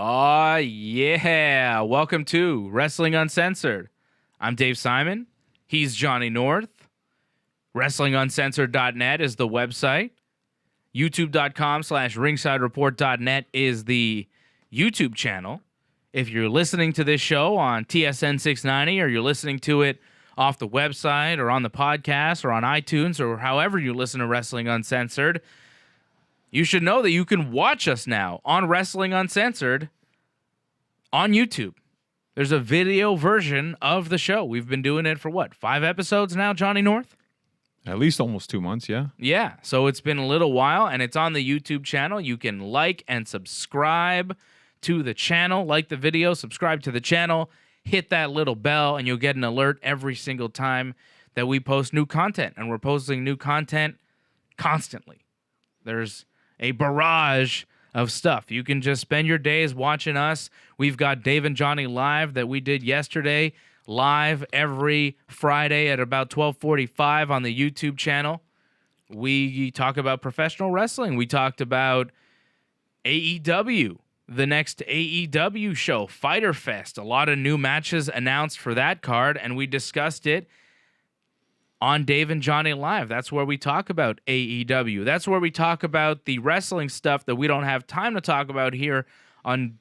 Oh, yeah. Welcome to Wrestling Uncensored. I'm Dave Simon. He's Johnny North. WrestlingUncensored.net is the website. YouTube.com/ringsidereport.net is the YouTube channel. If you're listening to this show on TSN 690 or you're listening to it off the website or on the podcast or on iTunes or however you listen to Wrestling Uncensored, you should know that you can watch us now on Wrestling Uncensored on YouTube. There's a video version of the show. We've been doing it for, 5 episodes now, Johnny North? At least almost 2 months, yeah. Yeah, so it's been a little while, and it's on the YouTube channel. You can like and subscribe to the channel, like the video, subscribe to the channel, hit that little bell, and you'll get an alert every single time that we post new content. And we're posting new content constantly. There's a barrage of stuff. You can just spend your days watching us. We've got Dave and Johnny Live that we did yesterday, live every Friday at about 12:45 on the YouTube channel. We talk about professional wrestling. We talked about AEW, the next AEW show, Fyter Fest. A lot of new matches announced for that card, and we discussed it on Dave and Johnny Live. That's where we talk about AEW. That's where we talk about the wrestling stuff that we don't have time to talk about here on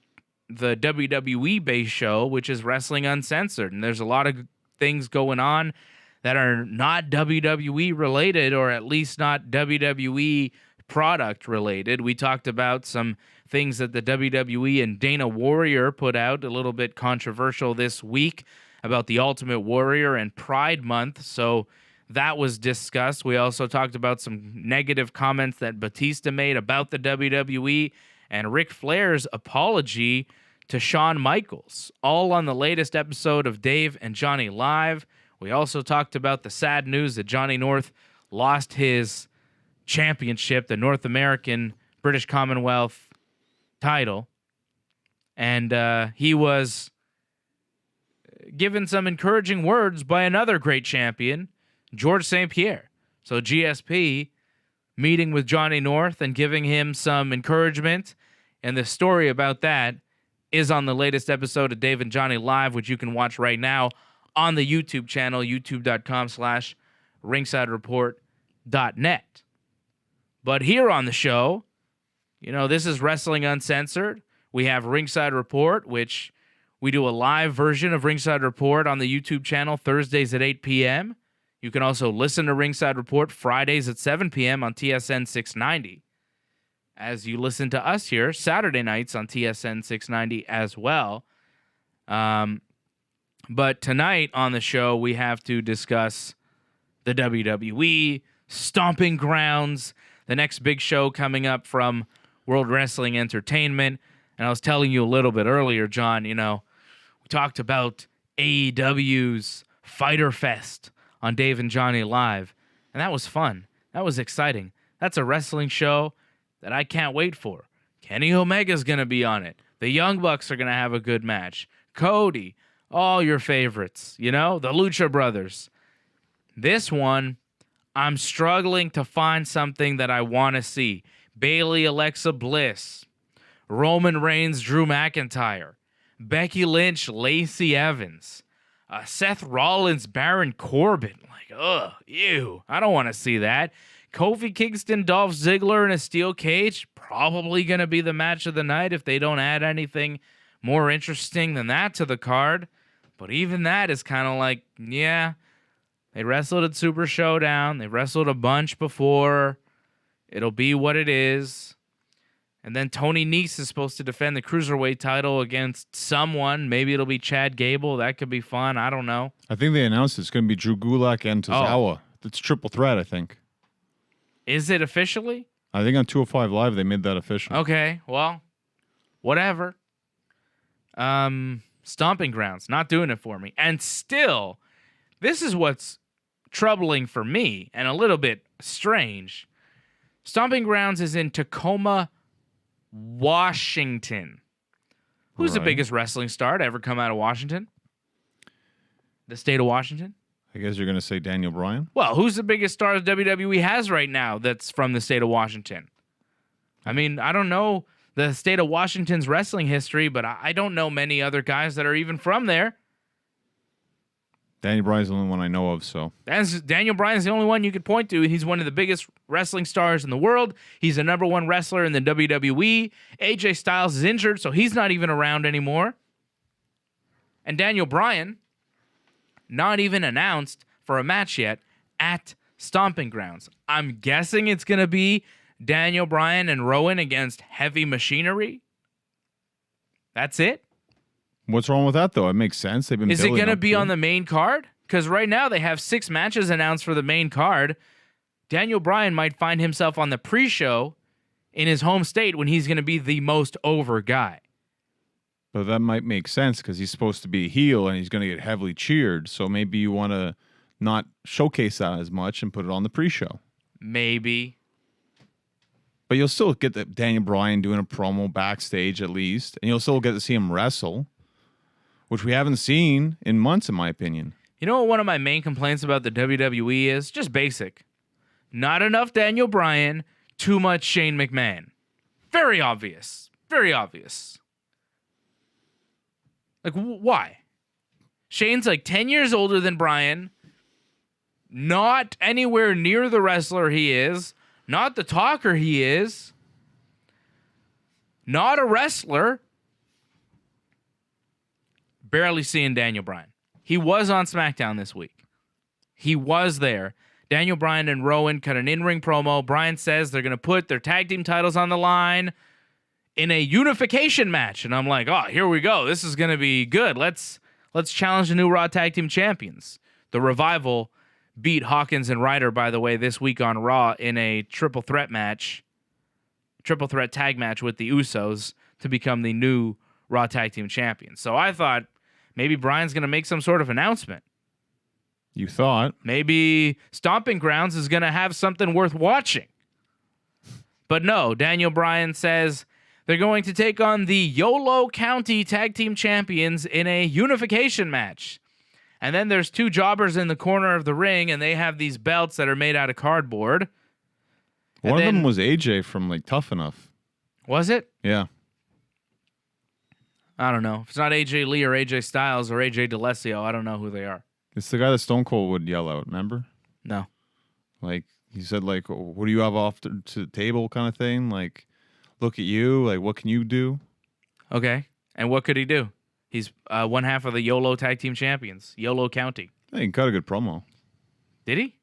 the WWE-based show, which is Wrestling Uncensored. And there's a lot of things going on that are not WWE related, or at least not WWE product related. We talked about some things that the WWE and Dana Warrior put out, a little bit controversial this week, about the Ultimate Warrior and Pride Month. So that was discussed. We also talked about some negative comments that Batista made about the WWE and Ric Flair's apology to Shawn Michaels, all on the latest episode of Dave and Johnny Live. We also talked about the sad news that Johnny North lost his championship, the North American British Commonwealth title, and he was given some encouraging words by another great champion, George St. Pierre. So GSP meeting with Johnny North and giving him some encouragement, and the story about that is on the latest episode of Dave and Johnny Live, which you can watch right now on the YouTube channel, youtube.com/ringsidereport.net. But here on the show, this is Wrestling Uncensored. We have Ringside Report, which we do a live version of Ringside Report on the YouTube channel Thursdays at 8 p.m. You can also listen to Ringside Report Fridays at 7 p.m. on TSN 690. As you listen to us here Saturday nights on TSN 690 as well. But tonight on the show, we have to discuss the WWE Stomping Grounds, the next big show coming up from World Wrestling Entertainment. And I was telling you a little bit earlier, John, we talked about AEW's Fyter Fest on Dave and Johnny Live, and that was fun. That was exciting. That's a wrestling show that I can't wait for. Kenny Omega's going to be on it. The Young Bucks are going to have a good match. Cody, all your favorites, the Lucha Brothers. This one, I'm struggling to find something that I want to see. Bayley, Alexa Bliss, Roman Reigns, Drew McIntyre, Becky Lynch, Lacey Evans, Seth Rollins, Baron Corbin. Ew. I don't want to see that. Kofi Kingston, Dolph Ziggler in a steel cage. Probably going to be the match of the night if they don't add anything more interesting than that to the card. But even that is kind of like, yeah, they wrestled at Super Showdown. They wrestled a bunch before. It'll be what it is. And then Tony Nese is supposed to defend the Cruiserweight title against someone. Maybe it'll be Chad Gable. That could be fun. I don't know. I think they announced it's going to be Drew Gulak and Tozawa. It's triple threat, I think. Is it officially? I think on 205 Live they made that official. Okay, well, whatever. Stomping Grounds, not doing it for me. And still, this is what's troubling for me and a little bit strange. Stomping Grounds is in Tacoma, Washington. Who's the biggest wrestling star to ever come out of Washington? The state of Washington? I guess you're going to say Daniel Bryan? Well, who's the biggest star that WWE has right now that's from the state of Washington? I mean, I don't know the state of Washington's wrestling history, but I don't know many other guys that are even from there. Daniel Bryan's the only one I know of, so. Daniel Bryan's the only one you could point to. He's one of the biggest wrestling stars in the world. He's the #1 wrestler in the WWE. AJ Styles is injured, so he's not even around anymore. And Daniel Bryan, not even announced for a match yet at Stomping Grounds. I'm guessing it's going to be Daniel Bryan and Rowan against Heavy Machinery. That's it. What's wrong with that, though? It makes sense. They've been. Is it going to be to on the main card? Because right now they have 6 matches announced for the main card. Daniel Bryan might find himself on the pre-show in his home state when he's going to be the most over guy. But that might make sense because he's supposed to be a heel and he's going to get heavily cheered. So maybe you want to not showcase that as much and put it on the pre-show. Maybe. But you'll still get the Daniel Bryan doing a promo backstage at least. And you'll still get to see him wrestle, which we haven't seen in months, in my opinion. You know what one of my main complaints about the WWE is? Just basic. Not enough Daniel Bryan, too much Shane McMahon. Very obvious. Very obvious. Like, why? Shane's like 10 years older than Bryan. Not anywhere near the wrestler he is. Not the talker he is. Not a wrestler. Barely seeing Daniel Bryan. He was on Smackdown this week. He was there. Daniel Bryan and Rowan cut an in-ring promo. Bryan says they're going to put their tag team titles on the line in a unification match. And I'm like, oh, here we go. This is going to be good. Let's challenge the new Raw Tag Team Champions. The Revival beat Hawkins and Ryder, by the way, this week on Raw in a triple threat tag match with the Usos to become the new Raw Tag Team Champions. So I thought maybe Bryan's going to make some sort of announcement. You thought. Maybe Stomping Grounds is going to have something worth watching. But no, Daniel Bryan says they're going to take on the Yolo County Tag Team Champions in a unification match. And then there's 2 jobbers in the corner of the ring, and they have these belts that are made out of cardboard. One of them was AJ from like Tough Enough. Was it? Yeah. I don't know. If it's not AJ Lee or AJ Styles or AJ DeLessio, I don't know who they are. It's the guy that Stone Cold would yell out, remember? No. Like, he said, like, what do you have off to the table kind of thing? Like, look at you. Like, what can you do? Okay. And what could he do? He's one half of the YOLO Tag Team Champions, Yolo County. I think he cut a good promo. Did he?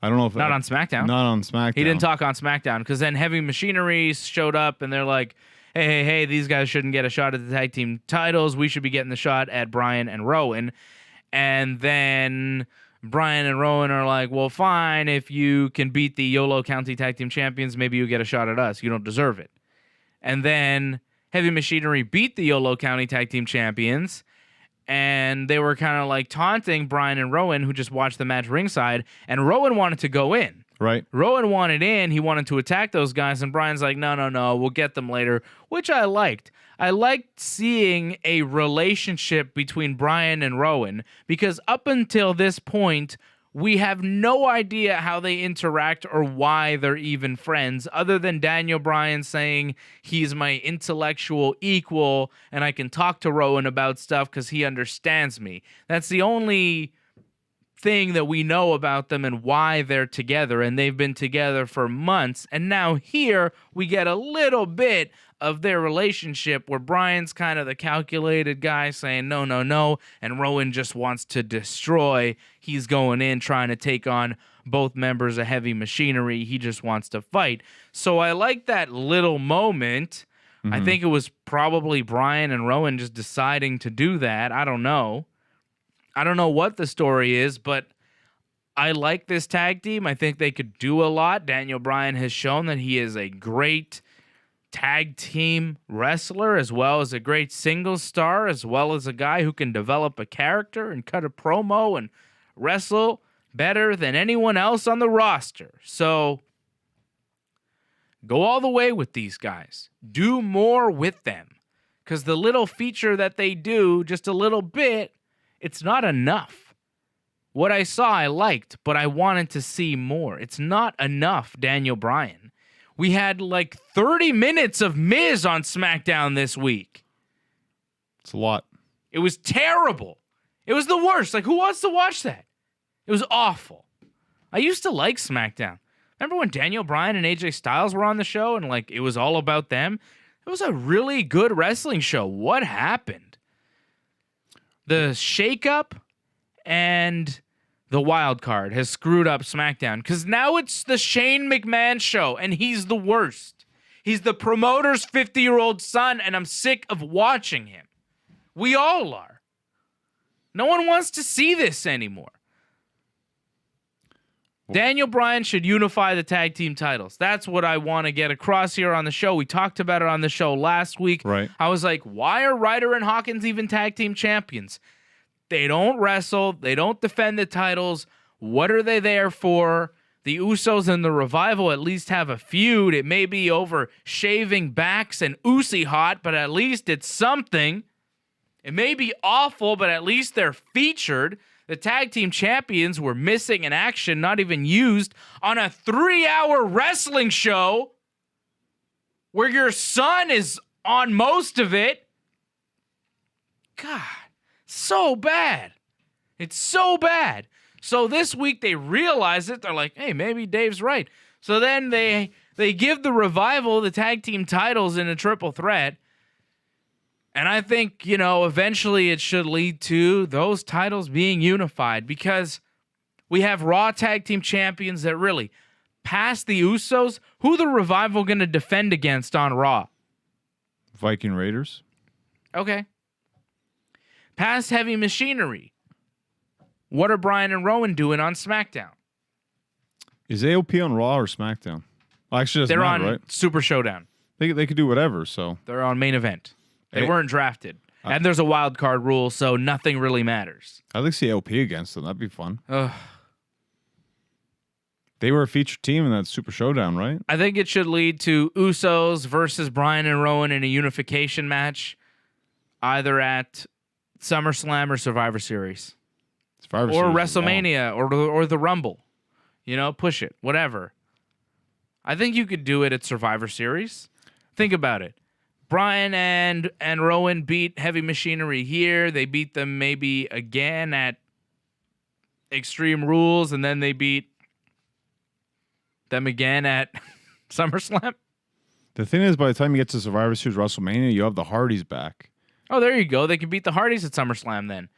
I don't know if... Not on SmackDown. Not on SmackDown. He didn't talk on SmackDown because then Heavy Machinery showed up and they're like, hey, these guys shouldn't get a shot at the tag team titles. We should be getting the shot at Bryan and Rowan. And then Bryan and Rowan are like, well, fine. If you can beat the YOLO County Tag Team Champions, maybe you get a shot at us. You don't deserve it. And then Heavy Machinery beat the YOLO County Tag Team Champions. And they were kind of like taunting Bryan and Rowan, who just watched the match ringside. And Rowan wanted to go in. Right. Rowan wanted in. He wanted to attack those guys. And Bryan's like, no, we'll get them later, which I liked. I liked seeing a relationship between Bryan and Rowan because up until this point, we have no idea how they interact or why they're even friends, other than Daniel Bryan saying he's my intellectual equal and I can talk to Rowan about stuff because he understands me. That's the only thing that we know about them and why they're together, and they've been together for months. And now here we get a little bit of their relationship where Bryan's kind of the calculated guy saying no, and Rowan just wants to destroy. He's going in trying to take on both members of Heavy Machinery. He just wants to fight. So I like that little moment. I think it was probably Bryan and Rowan just deciding to do that. I don't know what the story is, but I like this tag team. I think they could do a lot. Daniel Bryan has shown that he is a great tag team wrestler, as well as a great singles star, as well as a guy who can develop a character and cut a promo and wrestle better than anyone else on the roster. So go all the way with these guys. Do more with them. Because the little feature that they do, just a little bit, it's not enough. What I saw, I liked, but I wanted to see more. It's not enough, Daniel Bryan. We had like 30 minutes of Miz on SmackDown this week. It's a lot. It was terrible. It was the worst. Like, who wants to watch that? It was awful. I used to like SmackDown. Remember when Daniel Bryan and AJ Styles were on the show and like it was all about them? It was a really good wrestling show. What happened? The shakeup and the wild card has screwed up SmackDown because now it's the Shane McMahon show and he's the worst. He's the promoter's 50-year-old son and I'm sick of watching him. We all are. No one wants to see this anymore. Daniel Bryan should unify the tag team titles. That's what I want to get across here on the show. We talked about it on the show last week. Right. I was like, why are Ryder and Hawkins even tag team champions? They don't wrestle. They don't defend the titles. What are they there for? The Usos and the Revival at least have a feud. It may be over shaving backs and Usi hot, but at least it's something. It may be awful, but at least they're featured. The tag team champions were missing in action, not even used, on a 3-hour wrestling show where your son is on most of it. God, so bad. It's so bad. So this week they realize it. They're like, hey, maybe Dave's right. So then they give the Revival the tag team titles in a triple threat. And I think, eventually it should lead to those titles being unified because we have Raw tag team champions that really, past the Usos, who the Revival going to defend against on Raw? Viking Raiders. Okay. Past Heavy Machinery. What are Bryan and Rowan doing on SmackDown? Is AOP on Raw or SmackDown? Well, actually, They're matter, on right? Super Showdown. They could do whatever, so. They're on main event. They Hey. weren't drafted. And there's a wild card rule, so nothing really matters. I'd like to see AOP against them. That'd be fun. Ugh. They were a featured team in that Super Showdown, right? I think it should lead to Usos versus Bryan and Rowan in a unification match, either at SummerSlam or Survivor Series. Survivor Or Series is long. WrestleMania or the Rumble. Push it. Whatever. I think you could do it at Survivor Series. Think about it. Bryan and Rowan beat Heavy Machinery here. They beat them maybe again at Extreme Rules, and then they beat them again at SummerSlam. The thing is, by the time you get to Survivor Series WrestleMania, you have the Hardys back. Oh, there you go. They can beat the Hardys at SummerSlam then.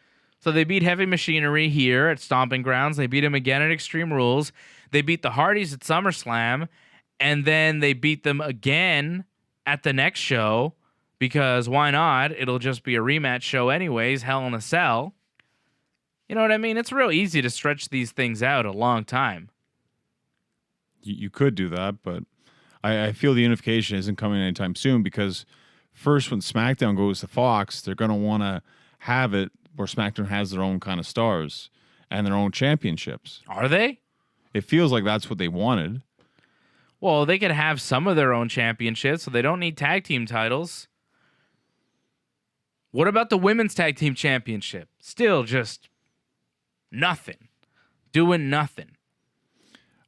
So they beat Heavy Machinery here at Stomping Grounds. They beat them again at Extreme Rules. They beat the Hardys at SummerSlam, and then they beat them again at the next show, because why not? It'll just be a rematch show anyways, Hell in a Cell. You know what I mean? It's real easy to stretch these things out a long time. You could do that, but I feel the unification isn't coming anytime soon because first when SmackDown goes to Fox, they're going to want to have it where SmackDown has their own kind of stars and their own championships. Are they? It feels like that's what they wanted. Well, they could have some of their own championships, so they don't need tag team titles. What about the women's tag team championship? Still just nothing. Doing nothing.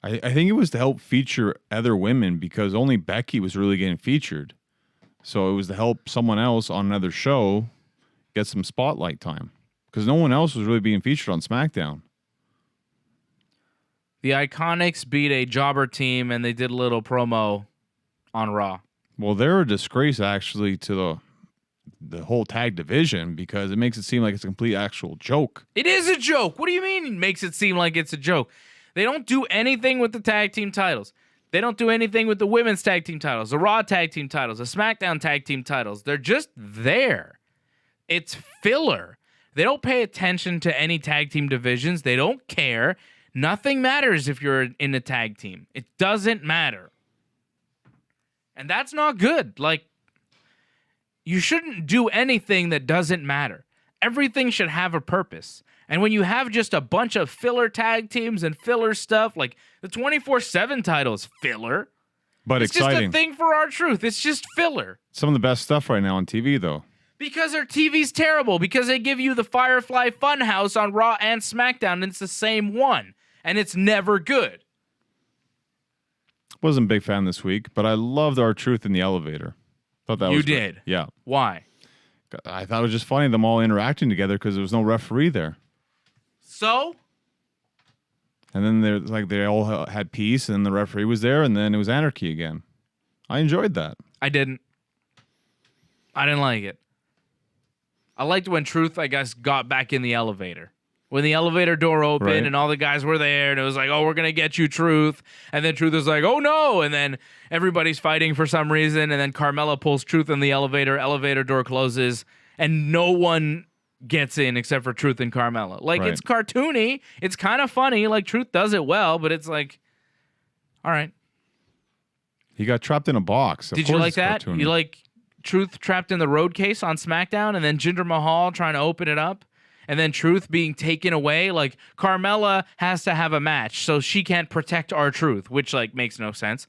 I think it was to help feature other women because only Becky was really getting featured. So it was to help someone else on another show get some spotlight time because no one else was really being featured on SmackDown. The Iconics beat a jobber team, and they did a little promo on Raw. Well, they're a disgrace, actually, to the whole tag division because it makes it seem like it's a complete actual joke. It is a joke. What do you mean it makes it seem like it's a joke? They don't do anything with the tag team titles. They don't do anything with the women's tag team titles, the Raw tag team titles, the SmackDown tag team titles. They're just there. It's filler. They don't pay attention to any tag team divisions. They don't care. Nothing matters if you're in a tag team. It doesn't matter. And that's not good. Like, you shouldn't do anything that doesn't matter. Everything should have a purpose. And when you have just a bunch of filler tag teams and filler stuff, like the 24/7 title is filler. But It's exciting. just a thing for our truth. It's just filler. Some of the best stuff right now on TV, though. Because our TV's terrible. Because they give you the Firefly Funhouse on Raw and SmackDown, and it's the same one. And it's never good. Wasn't a big fan this week, but I loved R-Truth in the elevator. Thought that You was great. did? Yeah. Why? I thought it was just funny them all interacting together because there was no referee there. So? And then they all had peace, and the referee was there, and then it was anarchy again. I enjoyed that. I didn't like it. I liked when Truth, I guess, got back in the elevator. When the elevator door opened Right. and all the guys were there, and it was like, oh, we're going to get you, Truth. And then Truth was like, oh, no. And then everybody's fighting for some reason. And then Carmella pulls Truth in the elevator door closes, and no one gets in except for Truth and Carmella. Like, Right. it's cartoony. It's kind of funny. Like, Truth does it well, but it's like, all right. He got trapped in a box. Of Did you course like it's that? cartoony. You like Truth trapped in the road case on SmackDown, and then Jinder Mahal trying to open it up, and then Truth being taken away? Like, Carmella has to have a match, so she can't protect R-Truth, which, like, makes no sense.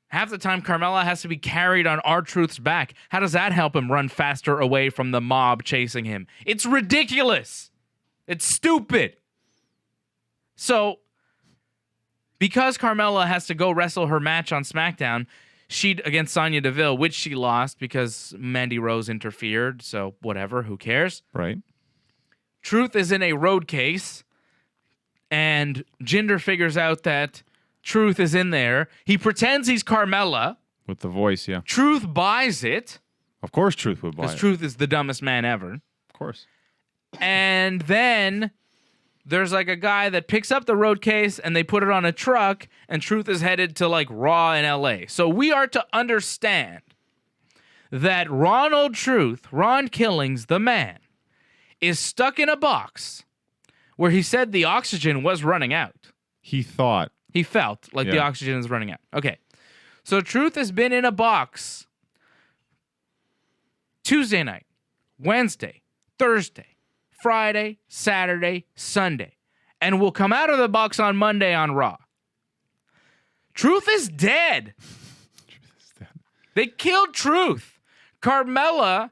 Half the time, Carmella has to be carried on R-Truth's back. How does that help him run faster away from the mob chasing him? It's ridiculous. It's stupid. So, because Carmella has to go wrestle her match on SmackDown, against Sonya Deville, which she lost because Mandy Rose interfered, so whatever, who cares? Right. Truth is in a road case, and Jinder figures out that Truth is in there. He pretends he's Carmella. With the voice, yeah. Truth buys it, Of course Truth would buy because it. Truth is the dumbest man ever. Of course. And then there's like a guy that picks up the road case and they put it on a truck, and Truth is headed to like Raw in LA. So we are to understand that Ron Killings, the man, is stuck in a box where he said the oxygen was running out. He thought. He felt like the Yeah. oxygen is running out. Okay. So Truth has been in a box Tuesday night, Wednesday, Thursday, Friday, Saturday, Sunday, and will come out of the box on Monday on Raw. Truth is dead. They killed Truth. Carmella,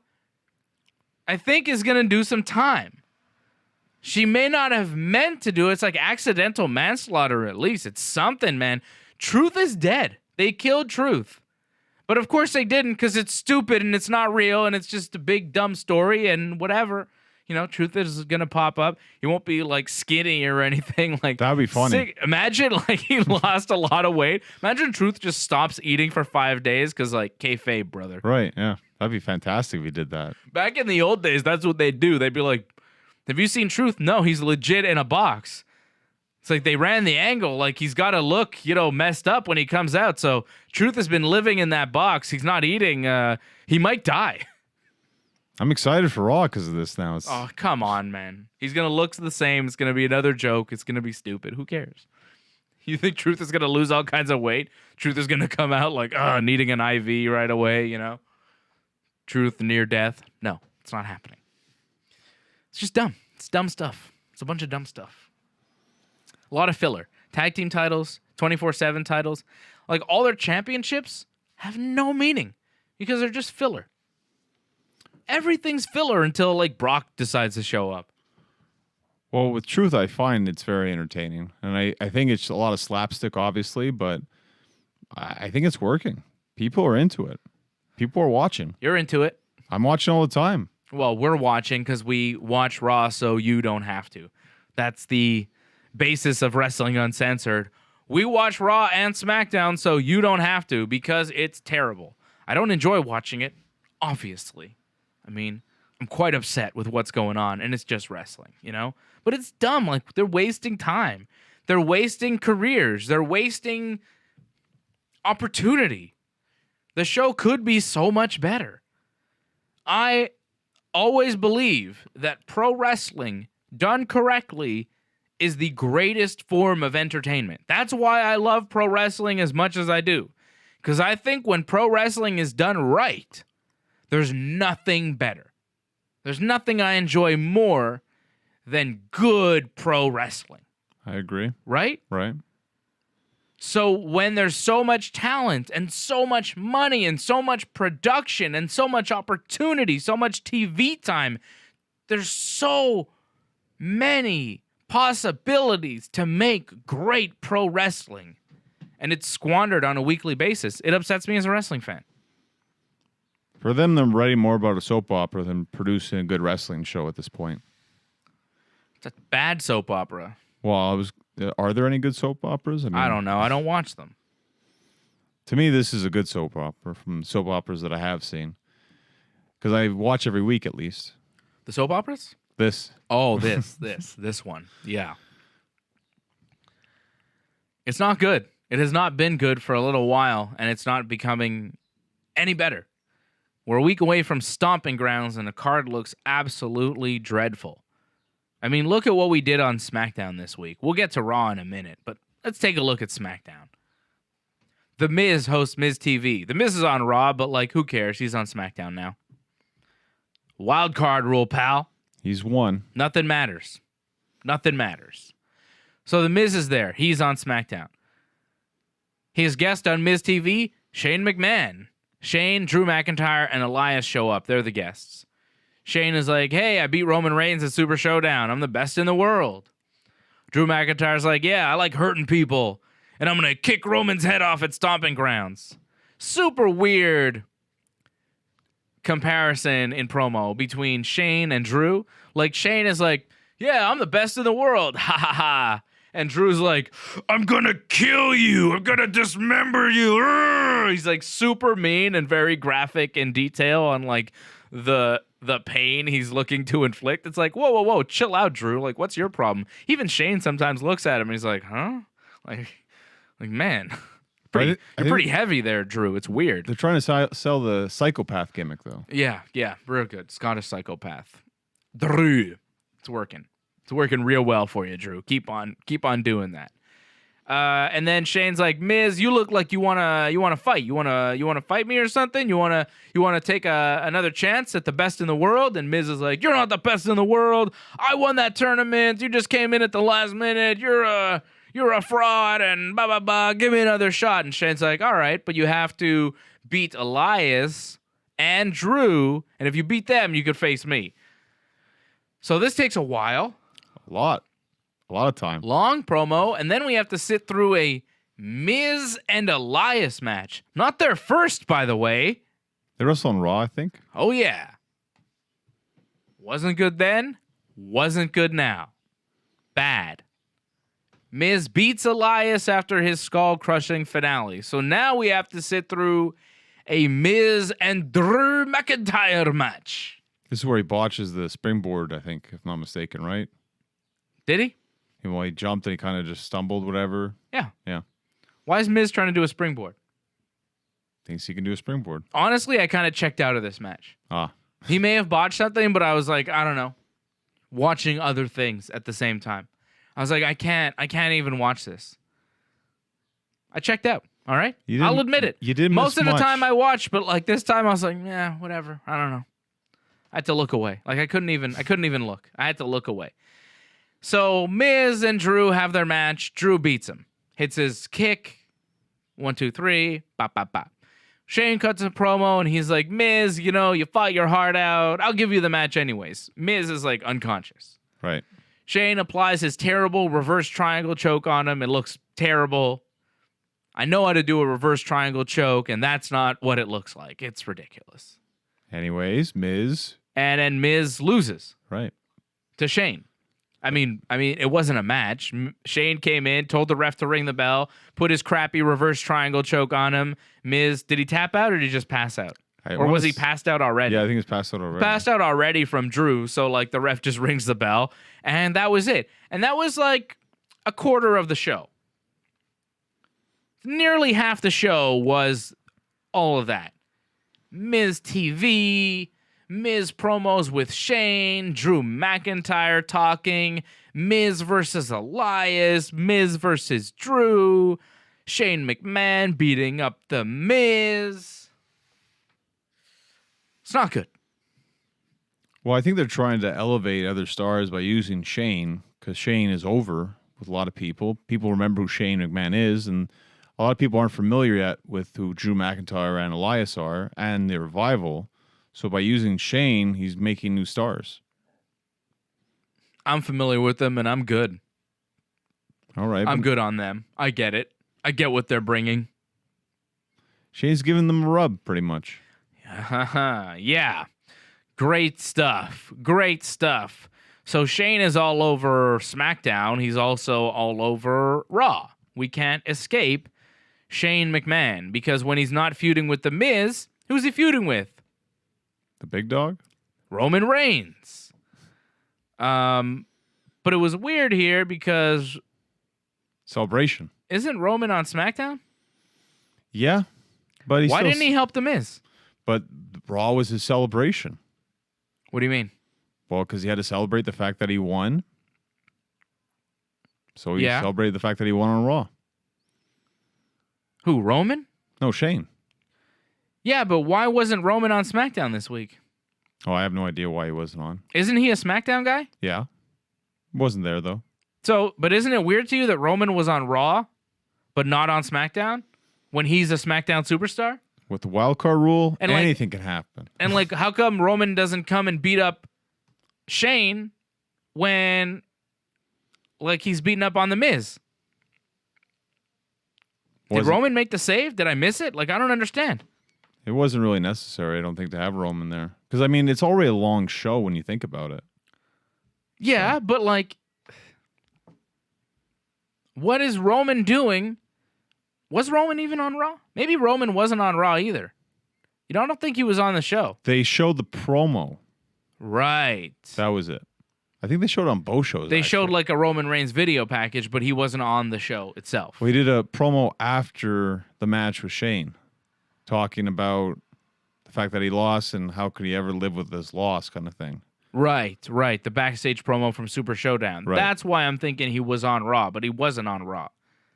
I think, is going to do some time. She may not have meant to do it. It's like accidental manslaughter, at least. It's something, man. Truth is dead. They killed Truth. But of course they didn't, because it's stupid and it's not real and it's just a big dumb story and whatever. You know, Truth is going to pop up. He won't be like skinny or anything. Like, That'd be funny. sick. Imagine like he lost a lot of weight. Imagine Truth just stops eating for 5 days because like kayfabe, brother. Right, yeah. That'd be fantastic if we did that. Back in the old days, that's what they'd do. They'd be like, have you seen Truth? No, he's legit in a box. It's like they ran the angle. Like he's got to look, messed up when he comes out. So Truth has been living in that box. He's not eating. He might die. I'm excited for Raw because of this now. Oh, come on, man. He's going to look the same. It's going to be another joke. It's going to be stupid. Who cares? You think Truth is going to lose all kinds of weight? Truth is going to come out like, needing an IV right away, Truth near death. No, it's not happening. It's just dumb. It's dumb stuff. It's a bunch of dumb stuff. A lot of filler. Tag team titles, 24/7 titles. Like all their championships have no meaning because they're just filler. Everything's filler until like Brock decides to show up. Well, with Truth, I find it's very entertaining. And I think it's a lot of slapstick, obviously, but I think it's working. People are into it. People are watching. You're into it. I'm watching all the time. Well, we're watching because we watch Raw so you don't have to. That's the basis of Wrestling Uncensored. We watch Raw and SmackDown so you don't have to because it's terrible. I don't enjoy watching it, obviously. I mean, I'm quite upset with what's going on, and it's just wrestling, But it's dumb. Like, they're wasting time. They're wasting careers. They're wasting opportunity. The show could be so much better. I always believe that pro wrestling, done correctly, is the greatest form of entertainment. That's why I love pro wrestling as much as I do. Because I think when pro wrestling is done right, there's nothing better. There's nothing I enjoy more than good pro wrestling. I agree. Right? Right. So when there's so much talent and so much money and so much production and so much opportunity, so much TV time, there's so many possibilities to make great pro wrestling. and it's squandered on a weekly basis. It upsets me as a wrestling fan. For them, they're writing more about a soap opera than producing a good wrestling show at this point. It's a bad soap opera. Well, are there any good soap operas? I don't know. I don't watch them. To me, this is a good soap opera from soap operas that I have seen. Because I watch every week at least. The soap operas? This. Oh, this one. Yeah. It's not good. It has not been good for a little while, and it's not becoming any better. We're a week away from Stomping Grounds, and the card looks absolutely dreadful. I mean, look at what we did on SmackDown this week. We'll get to Raw in a minute, but let's take a look at SmackDown. The Miz hosts Miz TV. The Miz is on Raw, but, like, who cares? He's on SmackDown now. Wild card rule, pal. He's won. Nothing matters. Nothing matters. So the Miz is there. He's on SmackDown. His guest on Miz TV, Shane McMahon. Shane, Drew McIntyre, and Elias show up. They're the guests. Shane is like, hey, I beat Roman Reigns at Super Showdown. I'm the best in the world. Drew McIntyre's like, yeah, I like hurting people. And I'm going to kick Roman's head off at Stomping Grounds. Super weird comparison in promo between Shane and Drew. Like, Shane is like, yeah, I'm the best in the world. Ha ha ha. And Drew's like, I'm gonna kill you. I'm gonna dismember you. Urgh! He's like super mean and very graphic in detail on like the pain he's looking to inflict. It's like, whoa, chill out, Drew. Like, what's your problem? Even Shane sometimes looks at him and he's like, huh? Like man, you're pretty heavy there, Drew. It's weird. They're trying to sell the psychopath gimmick, though. Yeah, real good. Scottish psychopath. Drew. It's working. It's working real well for you, Drew. Keep on doing that. And then Shane's like, Miz, you look like you wanna fight. You wanna fight me or something? You wanna take another chance at the best in the world? And Miz is like, you're not the best in the world. I won that tournament. You just came in at the last minute. You're a fraud and blah blah blah. Give me another shot. And Shane's like, all right, but you have to beat Elias and Drew, and if you beat them, you could face me. So this takes a while. A lot of time. Long promo, and then we have to sit through a Miz and Elias match. Not their first, by the way. They wrestled on Raw, I think. Oh, yeah. Wasn't good then. Wasn't good now. Bad. Miz beats Elias after his skull-crushing finale. So now we have to sit through a Miz and Drew McIntyre match. This is where he botches the springboard, I think, if I'm not mistaken, right? Did he? Well, he jumped and he kind of just stumbled, whatever. Yeah. Yeah. Why is Miz trying to do a springboard? Thinks he can do a springboard. Honestly, I kind of checked out of this match. He may have botched something, but I was like, I don't know. Watching other things at the same time. I was like, I can't even watch this. I checked out. All right? I'll admit it. You didn't Most miss of the much. time I watched, but like this time I was like, yeah, whatever. I don't know. I had to look away. Like I couldn't even look. I had to look away. So Miz and Drew have their match. Drew beats him. Hits his kick. 1, 2, 3. Bop, bop, bop. Shane cuts a promo and he's like, Miz, you fought your heart out. I'll give you the match anyways. Miz is like unconscious. Right. Shane applies his terrible reverse triangle choke on him. It looks terrible. I know how to do a reverse triangle choke, and that's not what it looks like. It's ridiculous. Anyways, Miz. And then Miz loses. Right. To Shane. I mean, it wasn't a match. Shane came in, told the ref to ring the bell, put his crappy reverse triangle choke on him. Miz, did he tap out or did he just pass out? Or was he passed out already? Yeah, I think he's passed out already. Passed out already from Drew, so like the ref just rings the bell, and that was it. And that was like a quarter of the show. Nearly half the show was all of that. Miz TV, Miz promos with Shane, Drew McIntyre talking, Miz versus Elias, Miz versus Drew, Shane McMahon beating up the Miz. It's not good. Well, I think they're trying to elevate other stars by using Shane, because Shane is over with a lot of people. People remember who Shane McMahon is, and a lot of people aren't familiar yet with who Drew McIntyre and Elias are and the Revival. So by using Shane, he's making new stars. I'm familiar with them, and I'm good. All right. I'm good on them. I get it. I get what they're bringing. Shane's giving them a rub, pretty much. Yeah. Great stuff. Great stuff. So Shane is all over SmackDown. He's also all over Raw. We can't escape Shane McMahon because when he's not feuding with The Miz, who's he feuding with? The big dog? Roman Reigns. But it was weird here because... Celebration. Isn't Roman on SmackDown? Yeah. But Why didn't he help The Miz? But Raw was his celebration. What do you mean? Well, because he had to celebrate the fact that he won. So he celebrated the fact that he won on Raw. Who, Roman? No, Shane. Yeah, but why wasn't Roman on SmackDown this week? Oh, I have no idea why he wasn't on. Isn't he a SmackDown guy? Yeah. Wasn't there, though. So, but isn't it weird to you that Roman was on Raw, but not on SmackDown when he's a SmackDown superstar? With the wild card rule, and anything can happen. And like, how come Roman doesn't come and beat up Shane when, like, he's beating up on The Miz? Did Roman make the save? Did I miss it? Like, I don't understand. It wasn't really necessary, I don't think, to have Roman there. Because, I mean, it's already a long show when you think about it. Yeah, but, like, what is Roman doing? Was Roman even on Raw? Maybe Roman wasn't on Raw either. You know, I don't think he was on the show. They showed the promo. Right. That was it. I think they showed it on both shows. They showed like a Roman Reigns video package, but he wasn't on the show itself. We did a promo after the match with Shane, talking about the fact that he lost and how could he ever live with this loss kind of thing. Right. The backstage promo from Super Showdown. Right. That's why I'm thinking he was on Raw, but he wasn't on Raw.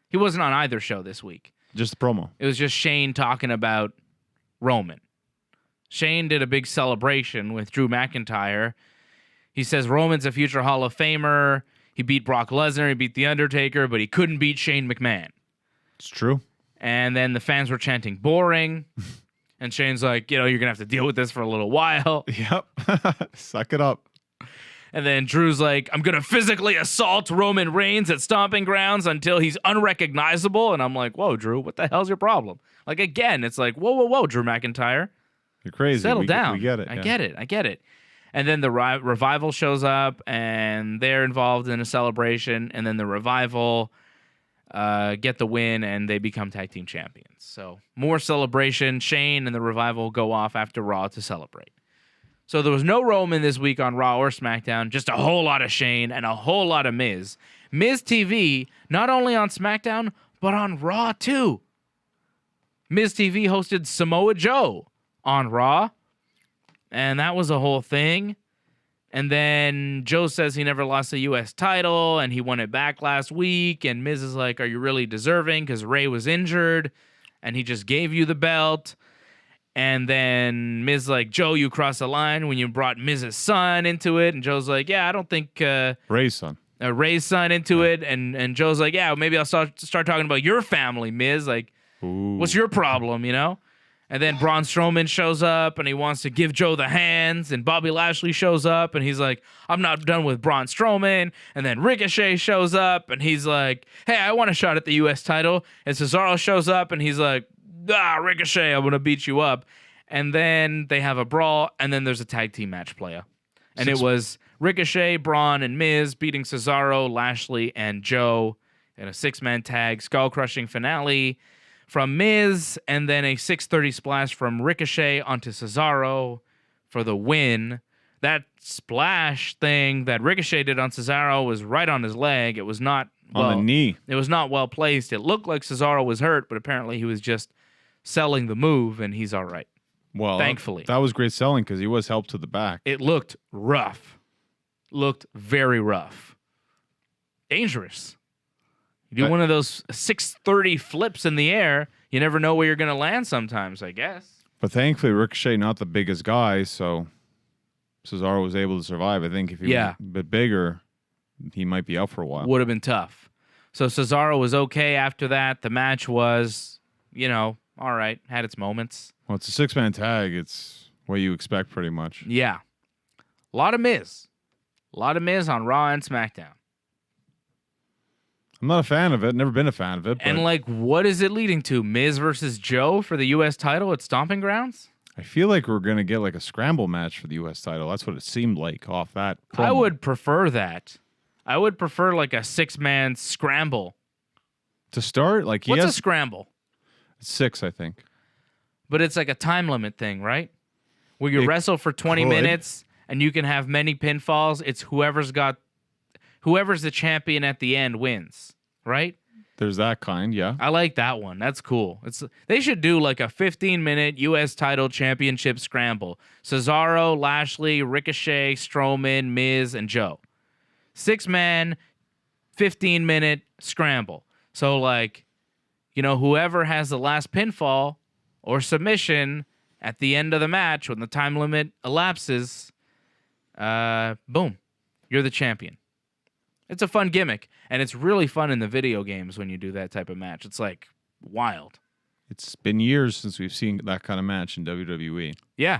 He wasn't on either show this week. Just the promo. It was just Shane talking about Roman. Shane did a big celebration with Drew McIntyre. He says Roman's a future Hall of Famer. He beat Brock Lesnar. He beat The Undertaker, but he couldn't beat Shane McMahon. It's true. And then the fans were chanting, boring. And Shane's like, you're going to have to deal with this for a little while. Yep. Suck it up. And then Drew's like, I'm going to physically assault Roman Reigns at Stomping Grounds until he's unrecognizable. And I'm like, whoa, Drew, what the hell's your problem? Like, again, it's like, whoa, Drew McIntyre. You're crazy. Settle down. We get it. I get it. And then the Revival shows up, and they're involved in a celebration. And then the Revival get the win, and they become tag team champions. So more celebration. Shane and the Revival go off after Raw to celebrate. So there was no Roman this week on Raw or SmackDown, just a whole lot of Shane and a whole lot of Miz. Miz TV, not only on SmackDown, but on Raw too. Miz TV hosted Samoa Joe on Raw, and that was a whole thing. And then Joe says he never lost the U.S. title, and he won it back last week, and Miz is like, are you really deserving? Because Ray was injured, and he just gave you the belt. And then Miz like, Joe, you crossed the line when you brought Miz's son into it. And Joe's like, yeah, I don't think... Ray's son. Ray's son into it. And Joe's like, yeah, maybe I'll start talking about your family, Miz. Like, what's your problem, And then Braun Strowman shows up, and he wants to give Joe the hands. And Bobby Lashley shows up, and he's like, I'm not done with Braun Strowman. And then Ricochet shows up, and he's like, hey, I want a shot at the U.S. title. And Cesaro shows up, and he's like, Ricochet, I'm going to beat you up. And then they have a brawl, and then there's a tag team match playa. And it was Ricochet, Braun, and Miz beating Cesaro, Lashley, and Joe in a 6-man tag skull-crushing finale from Miz, and then a 630 splash from Ricochet onto Cesaro for the win. That splash thing that Ricochet did on Cesaro was right on his leg. It was not on the knee. It was not well placed. It looked like Cesaro was hurt, but apparently he was just selling the move, and he's all right. Well, thankfully. That was great selling because he was helped to the back. It looked rough. Looked very rough. Dangerous. You do one of those 630 flips in the air, you never know where you're going to land sometimes, I guess. But thankfully, Ricochet not the biggest guy, so Cesaro was able to survive. I think if he was a bit bigger, he might be out for a while. Would have been tough. So Cesaro was okay after that. The match was, all right, had its moments. Well, it's a 6-man tag. It's what you expect pretty much. Yeah. A lot of Miz. A lot of Miz on Raw and SmackDown. I'm not a fan of it. Never been a fan of it. But And like, what is it leading to? Miz versus Joe for the U.S. title at Stomping Grounds? I feel like we're going to get like a scramble match for the U.S. title. That's what it seemed like off that promo. I would prefer that. I would prefer like a 6-man scramble. To start, like What's a scramble? 6, I think. But it's like a time limit thing, right? Where you It wrestle for 20 could. minutes and you can have many pinfalls. It's whoever's the champion at the end wins, right? There's that kind, yeah. I like that one. That's cool. They should do like a 15-minute U.S. title championship scramble. Cesaro, Lashley, Ricochet, Strowman, Miz, and Joe. 6-man, 15-minute scramble. So like, whoever has the last pinfall or submission at the end of the match when the time limit elapses, boom, you're the champion. It's a fun gimmick, and it's really fun in the video games when you do that type of match. It's like wild. It's been years since we've seen that kind of match in WWE. Yeah.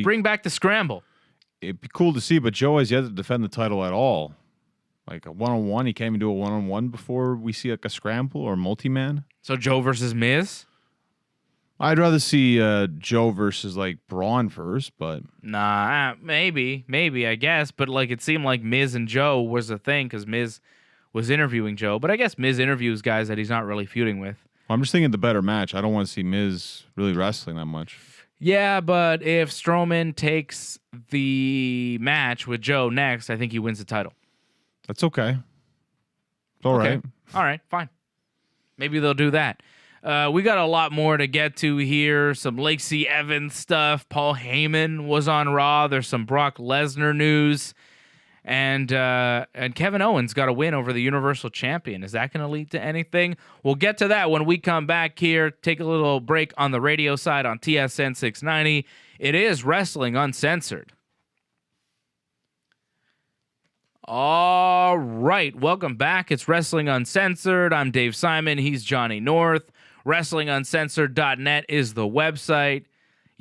Bring back the scramble. It'd be cool to see, but Joe has yet to defend the title at all. Like a one-on-one, he can't even do a one-on-one before we see like a scramble or multi-man. So Joe versus Miz? I'd rather see Joe versus like Braun first, but nah, maybe, I guess. But like, it seemed like Miz and Joe was a thing because Miz was interviewing Joe. But I guess Miz interviews guys that he's not really feuding with. I'm just thinking the better match. I don't want to see Miz really wrestling that much. Yeah, but if Strowman takes the match with Joe next, I think he wins the title. That's okay. It's all right. All right, fine. Maybe they'll do that. We got a lot more to get to here. Some Lacey Evans stuff. Paul Heyman was on Raw. There's some Brock Lesnar news. And Kevin Owens got a win over the Universal Champion. Is that going to lead to anything? We'll get to that when we come back here. Take a little break on the radio side on TSN 690. It is Wrestling Uncensored. All right, welcome back. It's Wrestling Uncensored. I'm Dave Simon. He's Johnny North. WrestlingUncensored.net is the website.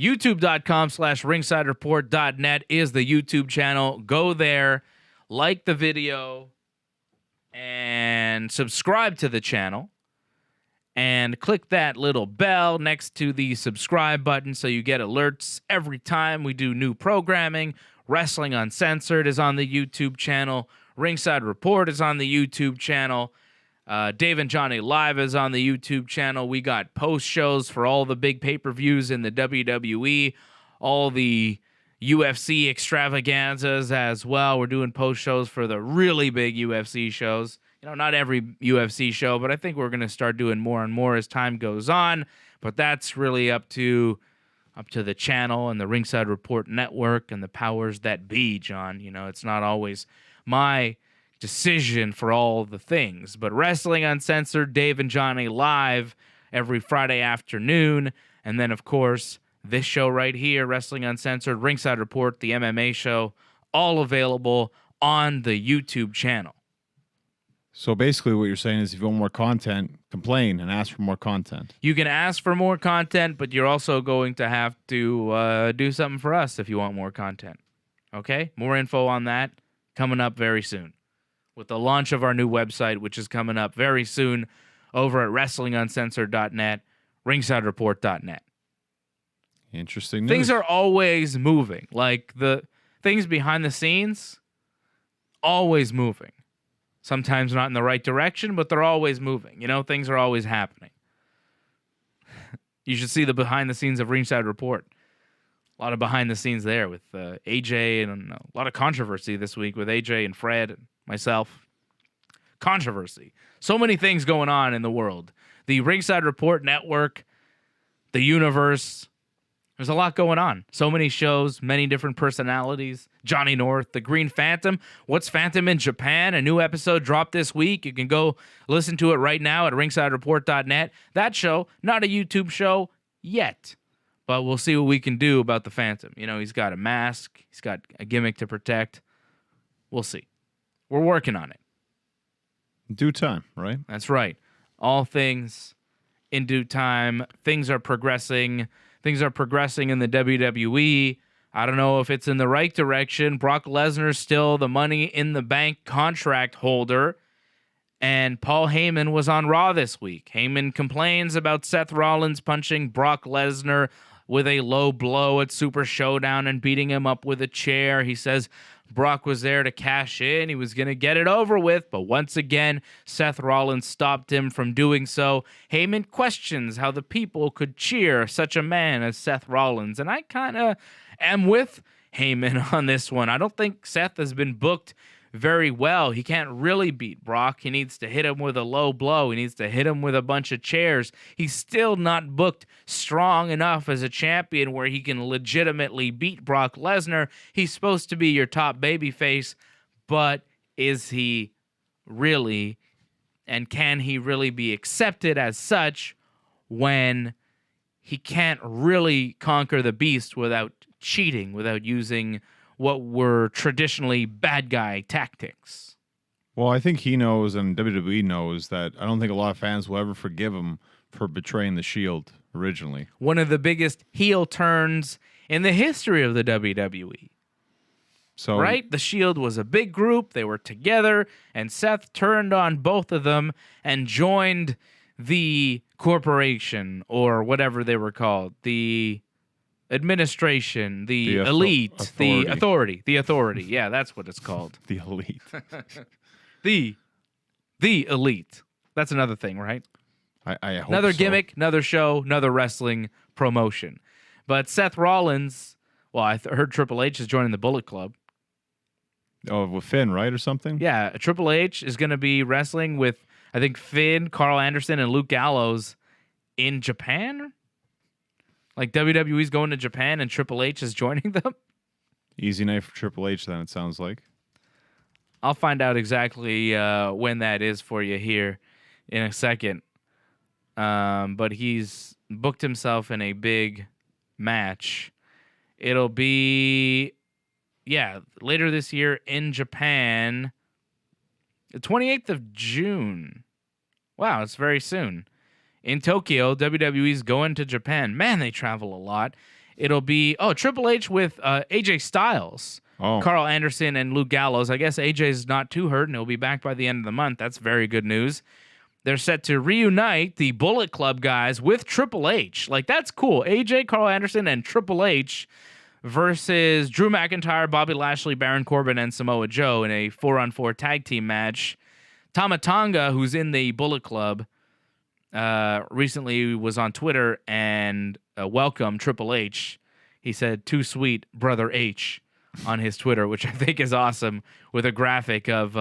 YouTube.com/ringsidereport.net is the YouTube channel. Go there, like the video, and subscribe to the channel. And click that little bell next to the subscribe button so you get alerts every time we do new programming. Wrestling Uncensored is on the YouTube channel. Ringside Report is on the YouTube channel. Dave and Johnny Live is on the YouTube channel. We got post shows for all the big pay-per-views in the WWE, all the UFC extravaganzas as well. We're doing post shows for the really big UFC shows. Not every UFC show, but I think we're going to start doing more and more as time goes on. But that's really up to the channel and the Ringside Report network and the powers that be, John. It's not always my decision for all the things. But Wrestling Uncensored, Dave and Johnny Live every Friday afternoon. And then, of course, this show right here, Wrestling Uncensored, Ringside Report, the MMA show, all available on the YouTube channel. So basically what you're saying is if you want more content, complain and ask for more content. You can ask for more content, but you're also going to have to do something for us if you want more content. Okay? More info on that coming up very soon with the launch of our new website, which is coming up very soon over at WrestlingUncensored.net, RingsideReport.net. Interesting news. Things are always moving. Like the things behind the scenes, always moving. Sometimes not in the right direction, but they're always moving. Things are always happening. You should see the behind the scenes of Ringside Report. A lot of behind the scenes there with AJ and a lot of controversy this week with AJ and Fred and myself. Controversy. So many things going on in the world. The Ringside Report network, the universe. There's a lot going on. So many shows, many different personalities. Johnny North, the Green Phantom. What's Phantom in Japan? A new episode dropped this week. You can go listen to it right now at ringsidereport.net. That show, not a YouTube show yet, but we'll see what we can do about the Phantom. He's got a mask. He's got a gimmick to protect. We'll see. We're working on it. In due time, right? That's right. All things in due time. Things are progressing. Things are progressing in the WWE. I don't know if it's in the right direction. Brock Lesnar's still the money in the bank contract holder. And Paul Heyman was on Raw this week. Heyman complains about Seth Rollins punching Brock Lesnar with a low blow at Super Showdown and beating him up with a chair. He says Brock was there to cash in. He was going to get it over with, but once again, Seth Rollins stopped him from doing so. Heyman questions how the people could cheer such a man as Seth Rollins, and I kind of am with Heyman on this one. I don't think Seth has been booked very well. He can't really beat Brock. He needs to hit him with a low blow. He needs to hit him with a bunch of chairs. He's still not booked strong enough as a champion where he can legitimately beat Brock Lesnar. He's supposed to be your top babyface, but is he really, and can he really be accepted as such when he can't really conquer the beast without cheating, without using what were traditionally bad guy tactics? Well, I think he knows, and WWE knows, that I don't think a lot of fans will ever forgive him for betraying the Shield originally. One of the biggest heel turns in the history of the WWE. So, right? The Shield was a big group. They were together, and Seth turned on both of them and joined the corporation, or whatever they were called. The administration, the elite, authority. the authority. Yeah, that's what it's called. The elite. the elite. That's another thing, right? I hope another so. gimmick, another show, another wrestling promotion. But Seth Rollins, well, I heard Triple H is joining the Bullet Club. Oh, with Finn, right, or something? Yeah, Triple H is going to be wrestling with, I think, Finn, Carl Anderson, and Luke Gallows in Japan. Like WWE's going to Japan and Triple H is joining them? Easy night for Triple H, then, it sounds like. I'll find out exactly when that is for you here in a second. But he's booked himself in a big match. It'll be, later this year in Japan, the 28th of June. Wow, it's very soon. In Tokyo, WWE's going to Japan. Man, they travel a lot. It'll be, Triple H with AJ Styles, Carl Anderson, and Luke Gallows. I guess AJ's not too hurt, and he'll be back by the end of the month. That's very good news. They're set to reunite the Bullet Club guys with Triple H. Like, that's cool. AJ, Carl Anderson, and Triple H versus Drew McIntyre, Bobby Lashley, Baron Corbin, and Samoa Joe in a 4-on-4 tag team match. Tama Tonga, who's in the Bullet Club, recently was on Twitter and welcomed Triple H. He said, "Too sweet, Brother H," on his Twitter, which I think is awesome, with a graphic of